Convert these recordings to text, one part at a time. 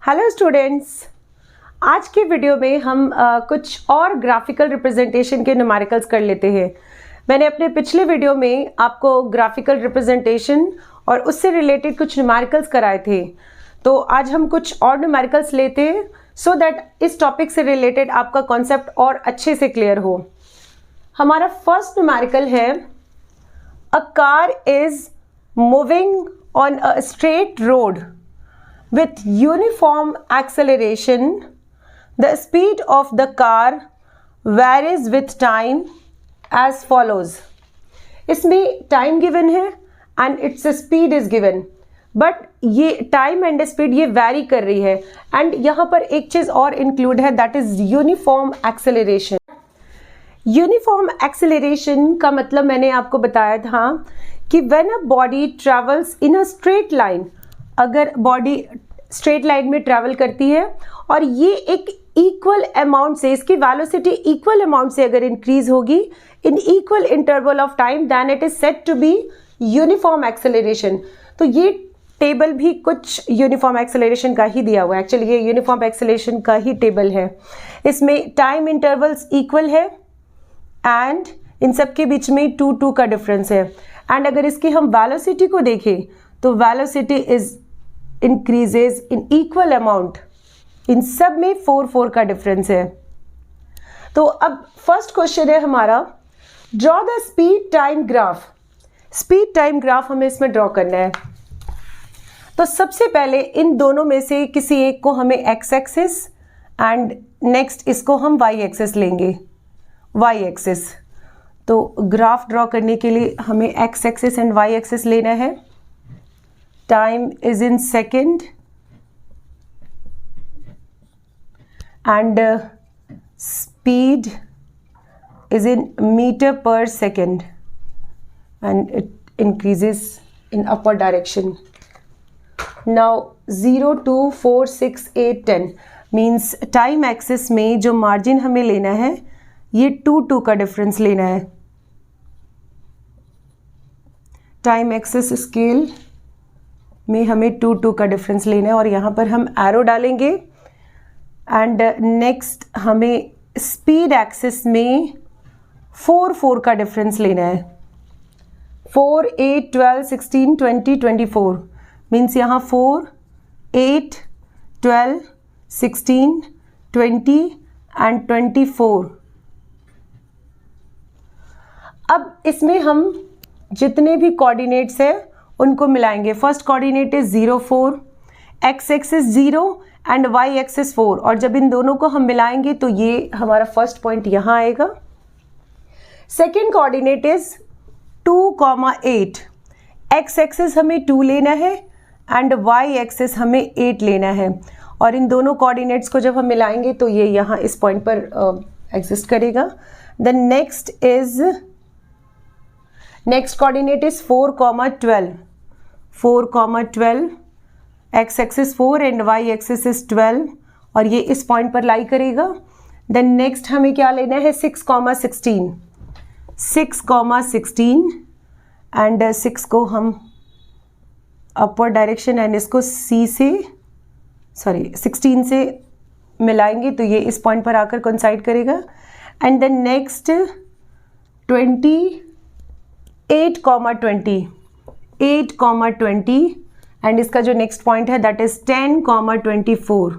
Hello students, आज के video में हम कुछ और ग्राफिकल रिप्रेजेंटेशन के न्यूमेरिकल्स कर लेते हैं। मैंने अपने पिछले वीडियो में आपको ग्राफिकल रिप्रेजेंटेशन और उससे रिलेटेड कुछ न्यूमेरिकल्स कराए थे, तो आज हम कुछ और न्यूमेरिकल्स लेते हैं सो दैट इस टॉपिक से रिलेटेड आपका कॉन्सेप्ट और अच्छे से क्लियर हो। हमारा फर्स्ट न्यूमेरिकल है, a car is moving on a straight road with uniform acceleration. The speed of the car varies with time as follows. इसमें time given है and its speed is given, but ये time and speed ये vary कर रही है and यहाँ पर एक चीज़ और include है, that is uniform acceleration. Uniform acceleration का मतलब मैंने आपको बताया था कि when a body travels in a straight line, अगर बॉडी स्ट्रेट लाइन में ट्रैवल करती है और ये एक इक्वल अमाउंट से, इसकी वेलोसिटी इक्वल अमाउंट से अगर इंक्रीज होगी in equal interval of time, then it is said to be uniform acceleration. तो ये टेबल भी कुछ यूनिफॉर्म एक्सेलरेशन का ही दिया हुआ है। एक्चुअली ये यूनिफॉर्म एक्सेलरेशन का ही टेबल है। इसमें टाइम इंटरवल्स इक्वल है एंड इन सब के बीच में 2 का डिफरेंस है। एंड अगर इसकी हम वेलोसिटी को देखें तो velocity is increases in equal amount. इन सब में 4 का डिफरेंस है। तो अब फर्स्ट क्वेश्चन है हमारा, draw the speed time graph. Speed time graph हमें इसमें ड्रॉ करना है। तो सबसे पहले इन दोनों में से किसी एक को हमें एक्स एक्सिस एंड नेक्स्ट इसको हम वाई एक्सिस लेंगे, वाई एक्सिस। तो ग्राफ ड्रॉ करने के लिए हमें X axis and Y axis लेना है। Time is in second and speed is in meter per second and it increases in upward direction. Now 0, 2, 4, 6, 8, 10 means time axis में जो margin हमें लेना है ये 2 का difference लेना है। time axis scale में हमें 2 का डिफरेंस लेना है और यहाँ पर हम एरो डालेंगे। एंड नेक्स्ट हमें स्पीड एक्सिस में 4 का डिफरेंस लेना है। 4, 8, 12, 16, 20, 24 मीन्स यहाँ 4, 8, 12, 16, 20 एंड 24। अब इसमें हम जितने भी कोऑर्डिनेट्स है उनको मिलाएंगे। First coordinate is 0, 4, X axis 0 and Y axis 4, और जब इन दोनों को हम मिलाएंगे तो ये हमारा फर्स्ट पॉइंट यहाँ आएगा। Second coordinate is 2, 8, x axis हमें 2 लेना है एंड वाई एक्सिस हमें 8 लेना है, और इन दोनों कोऑर्डिनेट्स को जब हम मिलाएंगे तो ये यहाँ इस पॉइंट पर एग्जिस्ट करेगा। The next coordinate is 4, 12, 4, X axis 4 and Y axis is 12, और ये इस पॉइंट पर लाई करेगा। देन नेक्स्ट हमें क्या लेना है, 6, 16, 6, एंड 6 को हम अपवर्ड डायरेक्शन एंड इसको 16 से मिलाएंगे तो ये इस पॉइंट पर आकर कोइंसाइड करेगा। एंड देन नेक्स्ट 8, 20 एंड इसका जो नेक्स्ट पॉइंट है दैट इज 10, 24।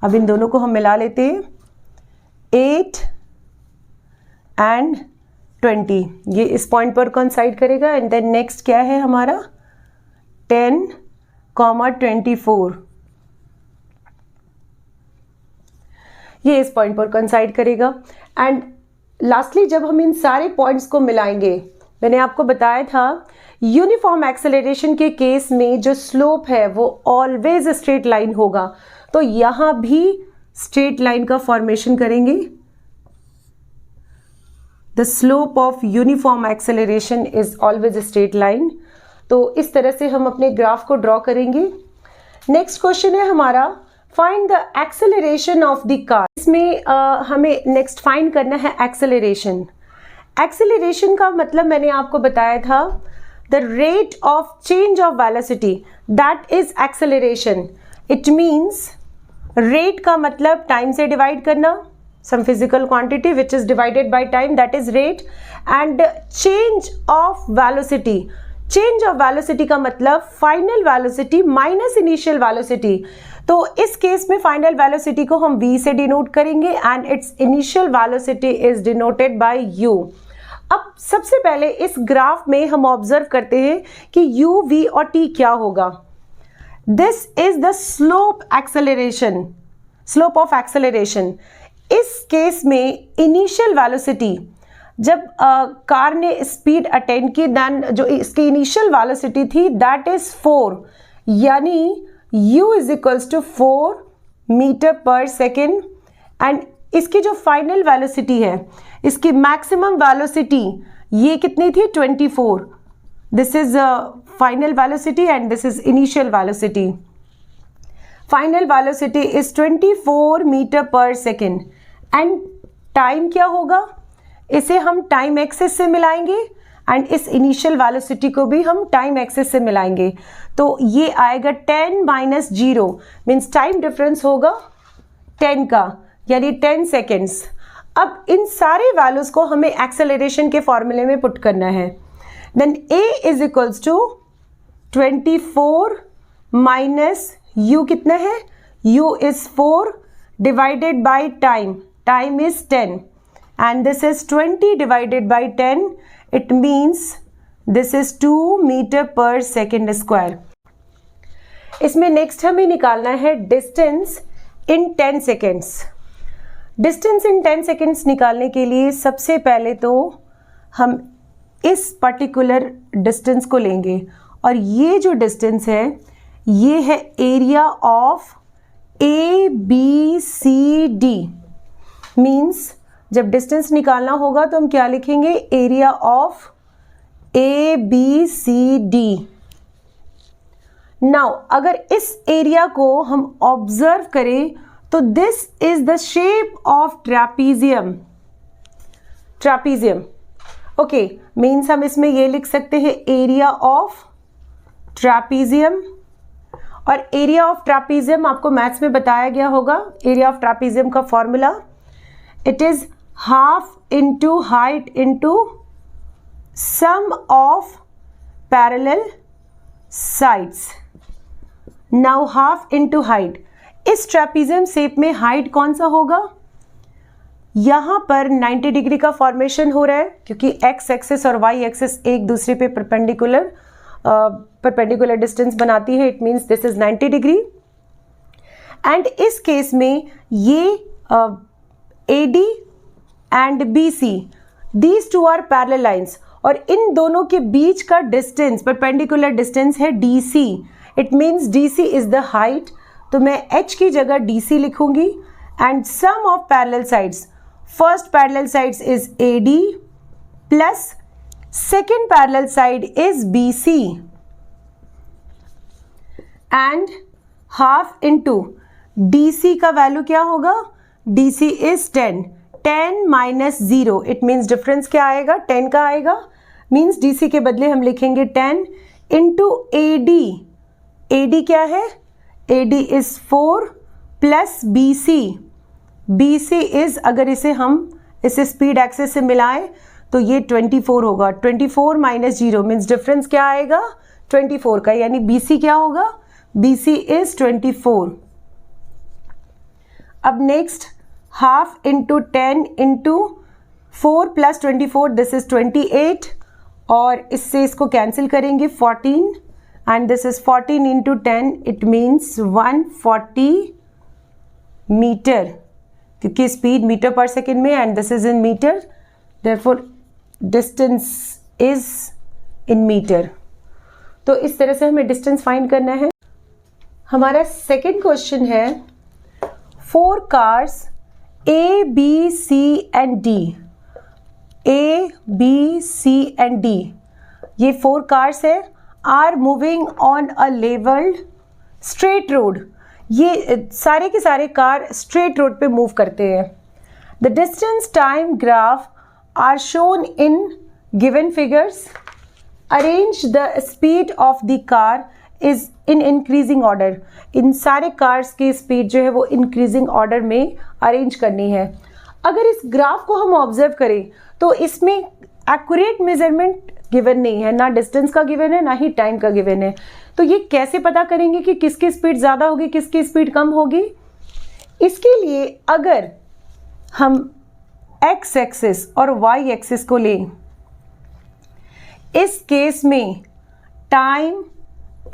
अब इन दोनों को हम मिला लेते हैं, 8 एंड 20, ये इस पॉइंट पर कोइंसाइड करेगा। एंड देन नेक्स्ट क्या है हमारा, 10, 24, ये इस पॉइंट पर कोइंसाइड करेगा। एंड लास्टली जब हम इन सारे पॉइंट्स को मिलाएंगे, मैंने आपको बताया था यूनिफॉर्म एक्सेलरेशन के केस में जो स्लोप है वो ऑलवेज स्ट्रेट लाइन होगा, तो यहाँ भी स्ट्रेट लाइन का फॉर्मेशन करेंगे। The slope of uniform acceleration is always straight line. तो इस तरह से हम अपने ग्राफ को ड्रॉ करेंगे। नेक्स्ट क्वेश्चन है हमारा, find the acceleration of the car. इसमें हमें नेक्स्ट फाइंड करना है एक्सेलरेशन। एक्सेलरेशन का मतलब मैंने आपको बताया था, the rate of change of velocity, that is acceleration. It means rate का मतलब टाइम से डिवाइड करना, some physical quantity which is divided by time, that is rate. And change of velocity, change of velocity का मतलब final velocity minus initial velocity. तो इस case में final velocity को हम v से डिनोट करेंगे and its initial velocity is denoted by u. अब सबसे पहले इस ग्राफ में हम ऑब्जर्व करते हैं कि u, v और t क्या होगा. This is the slope acceleration, slope of acceleration. इस केस में इनिशियल वेलोसिटी, जब कार ने स्पीड अटेंड की, देन जो इसकी इनिशियल वेलोसिटी थी दैट इज 4, यानी u is equals to 4 metre per second. And इसकी जो फाइनल वेलोसिटी है, इसकी मैक्सिमम वेलोसिटी ये कितनी थी 24. This is final velocity and this is initial velocity. Final velocity is 24 metre per second. And time क्या होगा, इसे हम टाइम एक्सिस से मिलाएंगे एंड इस इनिशियल वेलोसिटी को भी हम टाइम एक्सिस से मिलाएंगे. तो ये आएगा 10 माइनस 0 मीन्स टाइम डिफरेंस होगा 10 का, यानी 10 सेकेंड्स. अब इन सारे वैल्यूज को हमें एक्सेलरेशन के फॉर्मूले में पुट करना है. Then a is equals to 24 minus u कितना है, u is 4 divided by time, time is 10 and this is 20 divided by 10, it means this is 2 meter per second square. इसमें नेक्स्ट हमें निकालना है distance in 10 seconds. Distance in 10 seconds निकालने के लिए सबसे पहले तो हम इस पर्टिकुलर डिस्टेंस को लेंगे और ये जो डिस्टेंस है ये है area of A B C D. Means जब डिस्टेंस निकालना होगा तो हम क्या लिखेंगे, area of A B C D. Now अगर इस एरिया को हम ऑब्जर्व करें तो this is the shape of trapezium. Trapezium okay, means हम इसमें ये लिख सकते हैं एरिया ऑफ ट्रैपीजियम. और एरिया ऑफ ट्रैपीजियम आपको मैथ्स में बताया गया होगा. एरिया ऑफ ट्रैपीजियम का formula, it is half into height into sum of parallel sides. Now half into height, इस ट्रैपीजियम शेप में हाइट कौन सा होगा, यहाँ पर 90 डिग्री का फॉर्मेशन हो रहा है क्योंकि एक्स एक्सिस और वाई एक्सिस एक दूसरे पे परपेंडिकुलर डिस्टेंस बनाती है. It means this is 90 degree. And इस केस में ये AD and BC, these two are parallel lines और इन दोनों के बीच का डिस्टेंस, परपेंडिकुलर डिस्टेंस है DC. It means DC is the height. तो मैं H की जगह DC लिखूंगी. And sum of parallel sides, first parallel sides is AD plus second parallel side is BC and half into DC का value क्या होगा, DC is 10. 10 minus 0, it means difference क्या आएगा, 10 का आएगा. means DC के बदले हम लिखेंगे 10 into AD. AD क्या है, AD is 4 plus BC. BC is, अगर इसे हम इसे स्पीड एक्सिस से मिलाएं तो ये 24 होगा. 24 माइनस 0 मीन्स डिफरेंस क्या आएगा 24 का, यानी BC क्या होगा, BC इज 24. अब next half into 10 into 4 plus 24, this is 28 और इससे इसको कैंसिल करेंगे 14 and this is 14 into 10, it means 140 metre क्योंकि स्पीड मीटर पर सेकेंड में and this is in metre, therefore distance is in metre. तो इस तरह से हमें डिस्टेंस फाइंड करना है. हमारा सेकेंड क्वेश्चन है 4 cars A, B, C and D. A, B, C and D. ये 4 कार्स है, are moving on a levelled straight road. ये सारे के सारे कार स्ट्रेट रोड पे मूव करते हैं. The distance time graph are shown in given figures. Arrange the speed of the car is in increasing order. इन सारे कार्स की स्पीड जो है वो इंक्रीजिंग ऑर्डर में अरेंज करनी है। अगर इस ग्राफ को हम ऑब्जर्व करें तो इसमें एक्यूरेट मेजरमेंट गिवन नहीं है, ना डिस्टेंस का गिवन है ना ही टाइम का गिवन है। तो ये कैसे पता करेंगे कि किसकी स्पीड ज़्यादा होगी किसकी स्पीड कम होगी? इसके लिए अगर हम एक्स एक्सिस और वाई एक्सिस को लें, इस केस में time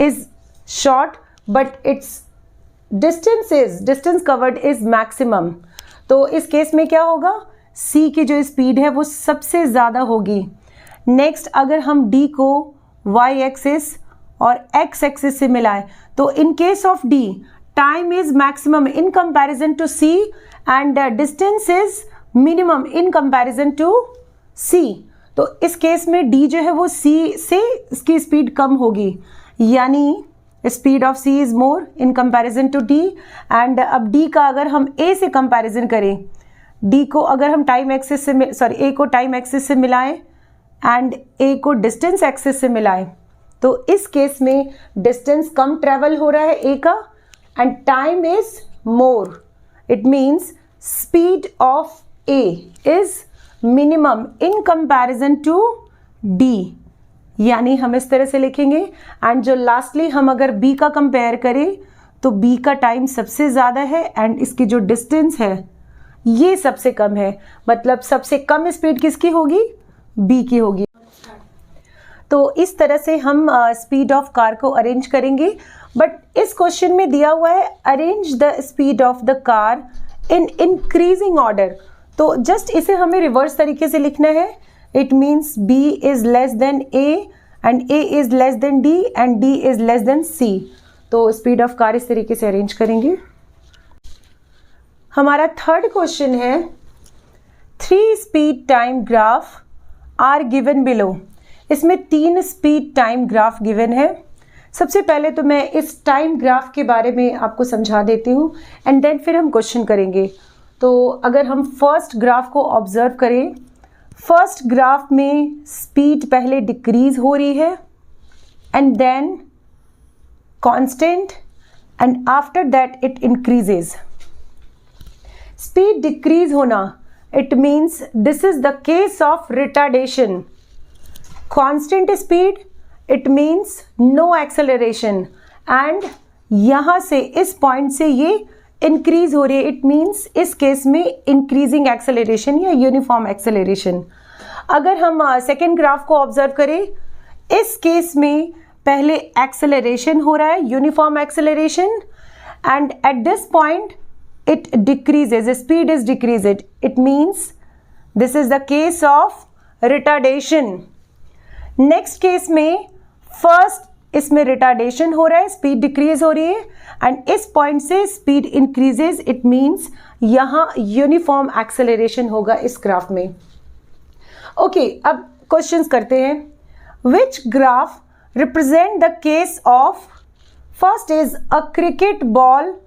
is short but it's distance covered is maximum. तो इस केस में क्या होगा, c की जो स्पीड है वो सबसे ज़्यादा होगी। नेक्स्ट अगर हम d को y एक्सिस और x एक्सिस से मिलाएं तो in case of d time is maximum in comparison to c and distance is minimum in comparison to c। तो इस केस में d जो है वो c से इसकी स्पीड कम होगी, यानी speed of c is more in comparison to d। And अब d का अगर हम a से कंपैरिजन करें, d को अगर हम टाइम एक्सिस से a को टाइम एक्सिस से मिलाएं एंड a को डिस्टेंस एक्सिस से मिलाएं तो इस केस में डिस्टेंस कम ट्रेवल हो रहा है a का and time is more. It means speed of a is minimum in comparison to d, यानी हम इस तरह से लिखेंगे। एंड जो लास्टली हम अगर b का कंपेयर करें तो b का टाइम सबसे ज़्यादा है एंड इसकी जो डिस्टेंस है ये सबसे कम है, मतलब सबसे कम स्पीड किसकी होगी, b की होगी। तो इस तरह से हम स्पीड ऑफ कार को अरेंज करेंगे। बट इस क्वेश्चन में दिया हुआ है arrange the speed of the car in increasing order, तो जस्ट इसे हमें रिवर्स तरीके से लिखना है। It means b is less than a and a is less than d and d is less than c। तो स्पीड ऑफ कार इस तरीके से अरेंज करेंगे। हमारा थर्ड क्वेश्चन है 3 speed time graph are given below. इसमें 3 speed time graph given है। सबसे पहले तो मैं इस टाइम ग्राफ के बारे में आपको समझा देती हूँ एंड देन फिर हम क्वेश्चन करेंगे। तो अगर हम फर्स्ट ग्राफ को ऑब्जर्व करें, फर्स्ट ग्राफ में स्पीड पहले डिक्रीज हो रही है and then constant and after that it increases. Speed decrease होना it means this is the case of retardation. Constant speed it means no acceleration and यहाँ से इस पॉइंट से ये इंक्रीज हो रही है, इट मीन्स इस केस में इंक्रीजिंग एक्सेलरेशन या यूनिफॉर्म एक्सेलरेशन। अगर हम सेकेंड ग्राफ को ऑब्जर्व करें, इस केस में पहले एक्सेलरेशन हो रहा है, uniform acceleration, and at this point it decreases, the speed is decreased. It means this is the case of retardation. Next case में first इसमें retardation हो रहा है, speed decrease हो रही है and इस point से speed increases. It means यहाँ uniform acceleration होगा इस ग्राफ में। Okay, अब questions करते हैं। Which graph represent the case of, first is a cricket ball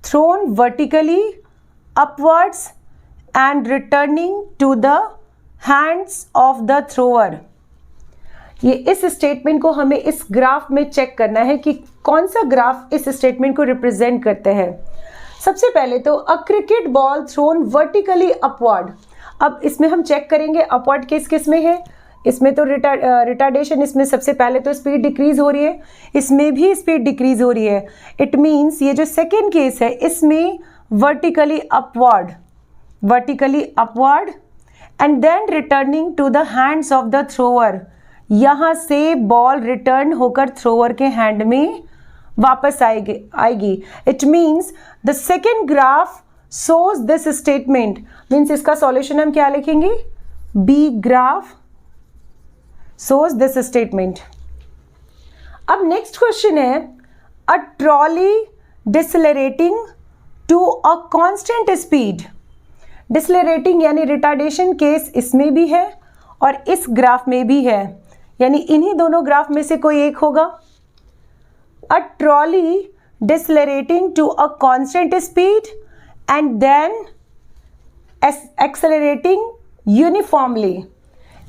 thrown vertically upwards and returning to the hands of the thrower। ये इस statement को हमें इस ग्राफ में चेक करना है कि कौन सा ग्राफ इस स्टेटमेंट को रिप्रेजेंट करते हैं। सबसे पहले तो a cricket ball thrown vertically upward. अब इसमें हम चेक करेंगे अपवर्ड किस में है। इसमें तो रिटार्डेशन, इसमें सबसे पहले तो स्पीड डिक्रीज हो रही है, इसमें भी स्पीड डिक्रीज हो रही है। इट मीन्स ये जो सेकेंड केस है इसमें vertically upward and then returning to the hands of the thrower. यहाँ से बॉल रिटर्न होकर थ्रोअर के हैंड में वापस आएगी। It means the second graph shows this statement, means इसका सॉल्यूशन हम क्या लिखेंगे, B graph shows this statement। अब नेक्स्ट क्वेश्चन है a trolley decelerating to a constant speed. Decelerating यानी रिटार्डेशन केस इसमें भी है और इस ग्राफ में भी है, यानी इन्हीं दोनों ग्राफ में से कोई एक होगा। A trolley decelerating to a constant speed and then accelerating uniformly.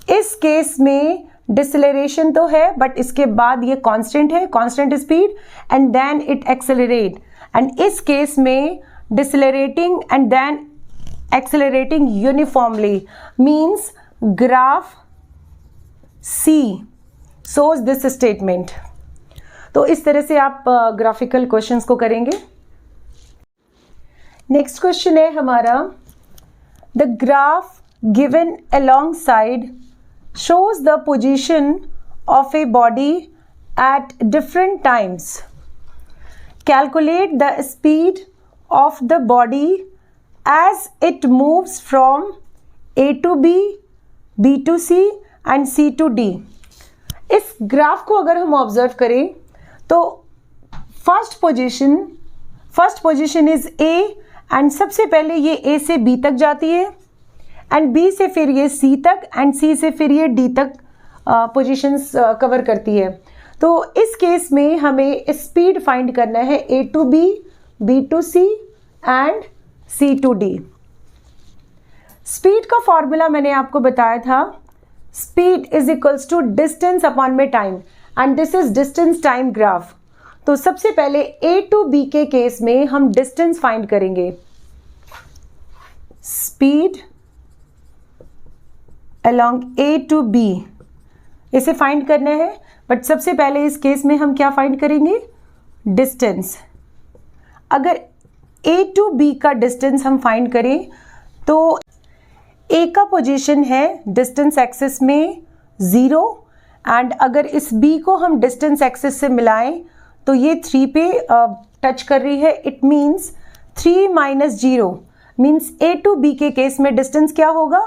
इस केस में डिसलेरेशन तो है बट इसके बाद ये कांस्टेंट है, constant speed, and then it accelerate, and इस केस में decelerating and then accelerating uniformly means graph C shows this statement. तो इस तरह से आप ग्राफिकल क्वेश्चंस को करेंगे। नेक्स्ट क्वेश्चन है हमारा, the graph given alongside shows the position of a body at different times. Calculate the speed of the body as it moves from A to B, B to C and C to D. इस graph को अगर हम observe करें तो first position is A, and सबसे पहले ये A से B तक जाती है, एंड B से फिर ये C तक, एंड C से फिर ये D तक पोजीशंस कवर करती है। तो इस केस में हमें स्पीड फाइंड करना है A to B, B to C and C to D। Speed का फॉर्मूला मैंने आपको बताया था, speed is equals to distance upon में time, and this is distance time graph. तो सबसे पहले A to B के केस में हम डिस्टेंस फाइंड करेंगे, speed along A to B इसे फाइंड करना है, बट सबसे पहले इस केस में हम क्या फाइंड करेंगे, डिस्टेंस। अगर A to B का डिस्टेंस हम फाइंड करें तो A का पोजीशन है डिस्टेंस एक्सिस में 0, एंड अगर इस B को हम डिस्टेंस एक्सिस से मिलाएं तो ये 3 पे टच कर रही है। It means 3 minus 0 means A to B के केस में डिस्टेंस क्या होगा,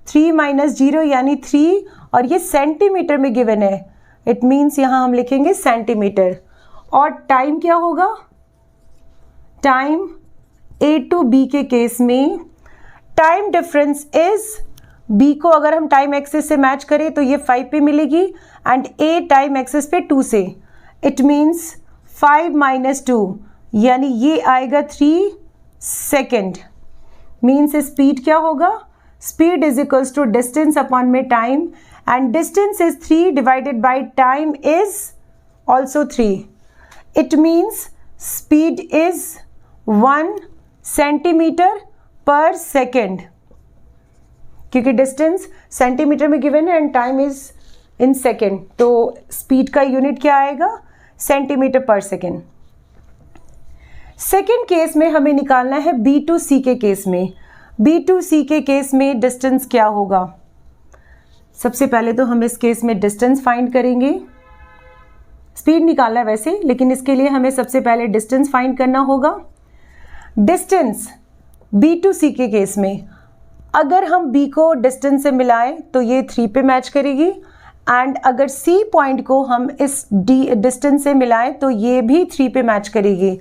3 माइनस 0 यानी 3, और ये सेंटीमीटर में गिवन है। इट मीन्स यहाँ हम लिखेंगे सेंटीमीटर। और टाइम क्या होगा, टाइम A to B के केस में टाइम डिफरेंस इज, B को अगर हम टाइम एक्सिस से मैच करें तो ये 5 पे मिलेगी, एंड A टाइम एक्सिस पे 2 से। इट मीन्स 5 माइनस 2 यानी ये आएगा 3 सेकेंड। मीन्स स्पीड क्या होगा, speed is equals to distance upon में time, and distance is 3 divided by time is also 3। It means speed is 1 centimetre per second, क्योंकि distance centimetre में गिवन है and time is in second, तो speed का unit क्या आएगा, centimetre per second. Second case में हमें निकालना है B to C के केस में। B to C के केस में डिस्टेंस क्या होगा, सबसे पहले तो हम इस केस में डिस्टेंस फाइंड करेंगे। स्पीड निकालना है वैसे, लेकिन इसके लिए हमें सबसे पहले डिस्टेंस फाइंड करना होगा। डिस्टेंस B to C के केस में अगर हम B को डिस्टेंस से मिलाएं तो ये 3 पे मैच करेगी, एंड अगर C पॉइंट को हम इस डिस्टेंस से मिलाएं तो ये भी 3 पे मैच करेगी।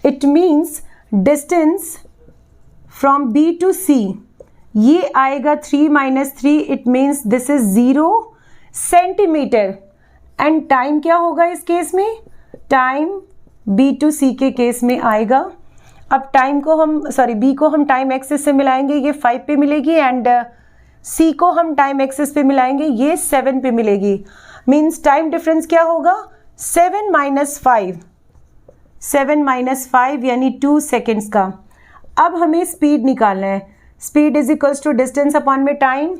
It means distance from B to C ये आएगा 3 minus 3, it means this is 0 centimetre, and time क्या होगा इस केस में, टाइम B to C के केस में आएगा। अब टाइम को हम B को हम टाइम एक्सिस से मिलाएंगे, ये 5 पे मिलेगी, एंड C को हम टाइम एक्सिस पे मिलाएंगे, ये 7 पे मिलेगी। मीन्स टाइम डिफरेंस क्या होगा, 7 माइनस 5, 7 माइनस 5 यानी 2 सेकेंड्स का। अब हमें स्पीड निकालना है, speed is equals to distance upon में टाइम।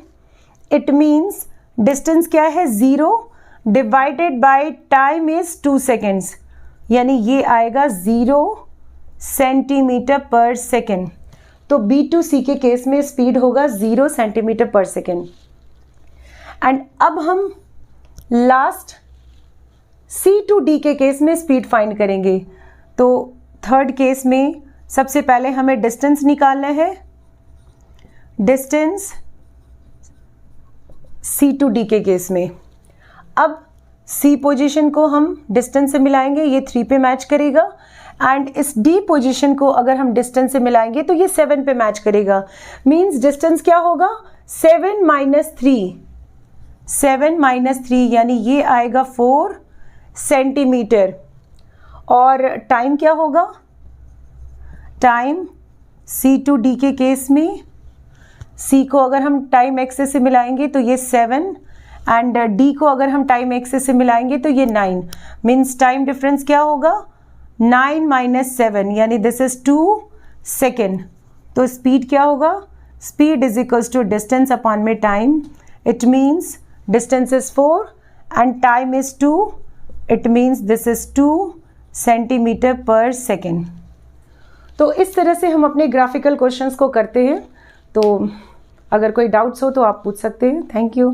इट मीन्स डिस्टेंस क्या है, 0 divided by time is 2 seconds, यानी ये आएगा 0 सेंटीमीटर पर सेकेंड। तो B to C के केस में स्पीड होगा 0 सेंटीमीटर पर सेकेंड। एंड अब हम लास्ट C to D के केस में स्पीड फाइंड करेंगे। तो थर्ड केस में सबसे पहले हमें डिस्टेंस निकालना है, डिस्टेंस C to D के केस में। अब C पोजीशन को हम डिस्टेंस से मिलाएंगे, ये 3 पे मैच करेगा, एंड इस D पोजीशन को अगर हम डिस्टेंस से मिलाएंगे तो ये 7 पे मैच करेगा। मीन्स डिस्टेंस क्या होगा, 7 माइनस 3, 7 माइनस 3 यानी ये आएगा 4 सेंटीमीटर। और टाइम क्या होगा, टाइम C to D के केस में C को अगर हम टाइम एक्सिस से मिलाएंगे तो ये 7, एंड डी को अगर हम टाइम एक्सिस से मिलाएंगे तो ये 9 मीन्स टाइम डिफरेंस क्या होगा 9 माइनस 7 यानी दिस इज 2 सेकेंड। तो स्पीड क्या होगा speed is equals to distance upon में time. It means distance is 4 and time is 2। It means this is 2 centimetre per second. तो इस तरह से हम अपने ग्राफिकल क्वेश्चंस को करते हैं। तो अगर कोई डाउट्स हो तो आप पूछ सकते हैं। Thank you.